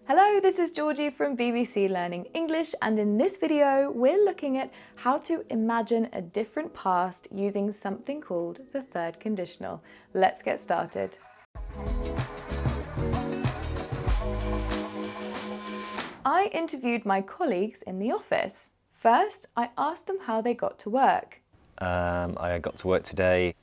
Hello, this is Georgie from BBC Learning English, and in this video we're looking at how to imagine a different past using something called the third conditional. Let's get started. I interviewed my colleagues in the office. First, I asked them how they got to work. I got to work today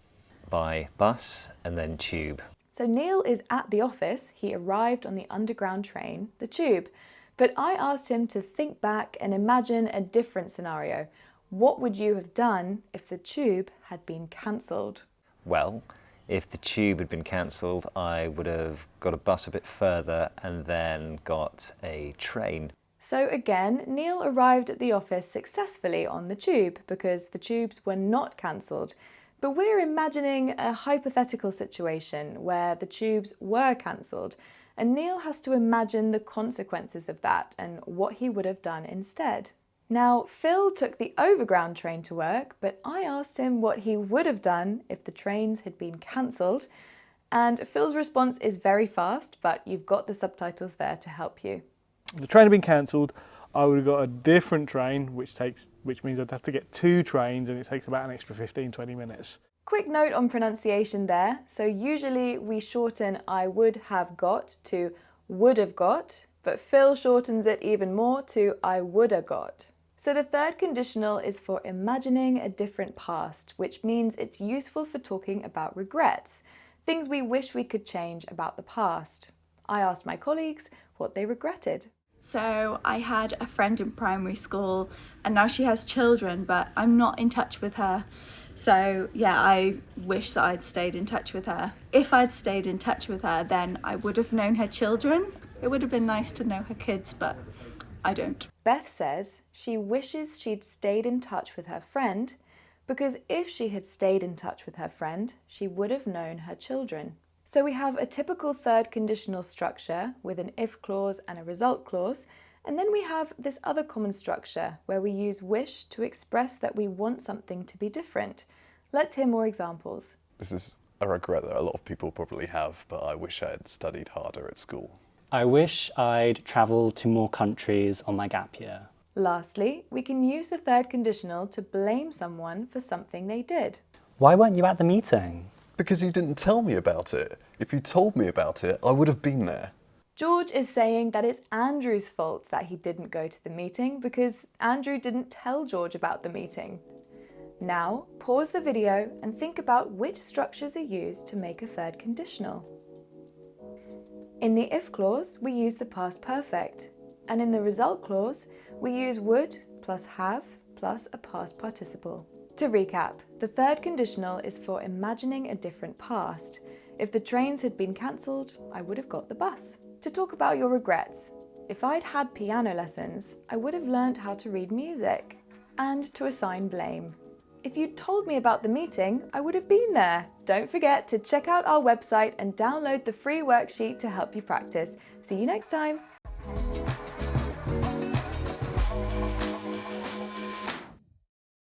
by bus and then tube. So Neil is at the office. He arrived on the underground train, the tube. But I asked him to think back and imagine a different scenario. What would you have done if the tube had been cancelled? Well, if the tube had been cancelled, I would have got a bus a bit further and then got a train. So again, Neil arrived at the office successfully on the tube because the tubes were not cancelled. But we're imagining a hypothetical situation where the tubes were cancelled, and Neil has to imagine the consequences of that and what he would have done instead. Now, Phil took the overground train to work, but I asked him what he would have done if the trains had been cancelled, and Phil's response is very fast, but you've got the subtitles there to help you. If the train had been cancelled, I would have got a different train, which means I'd have to get two trains, and it takes about an extra 15-20 minutes. Quick note on pronunciation there. So usually we shorten I would have got to would have got, but Phil shortens it even more to I woulda got. So the third conditional is for imagining a different past, which means it's useful for talking about regrets, things we wish we could change about the past. I asked my colleagues what they regretted. So I had a friend in primary school and now she has children, but I'm not in touch with her. So yeah, I wish that I'd stayed in touch with her. If I'd stayed in touch with her, then I would have known her children. It would have been nice to know her kids, but I don't. Beth says she wishes she'd stayed in touch with her friend because if she had stayed in touch with her friend, she would have known her children. So we have a typical third conditional structure with an if clause and a result clause, and then we have this other common structure where we use wish to express that we want something to be different. Let's hear more examples. This is a regret that a lot of people probably have, but I wish I had studied harder at school. I wish I'd travelled to more countries on my gap year. Lastly, we can use the third conditional to blame someone for something they did. Why weren't you at the meeting? Because you didn't tell me about it. If you told me about it, I would have been there. George is saying that it's Andrew's fault that he didn't go to the meeting because Andrew didn't tell George about the meeting. Now, pause the video and think about which structures are used to make a third conditional. In the if clause, we use the past perfect, and in the result clause, we use would plus have plus a past participle. To recap, the third conditional is for imagining a different past. If the trains had been cancelled, I would have got the bus. To talk about your regrets, if I'd had piano lessons, I would have learnt how to read music. And to assign blame. If you'd told me about the meeting, I would have been there. Don't forget to check out our website and download the free worksheet to help you practice. See you next time.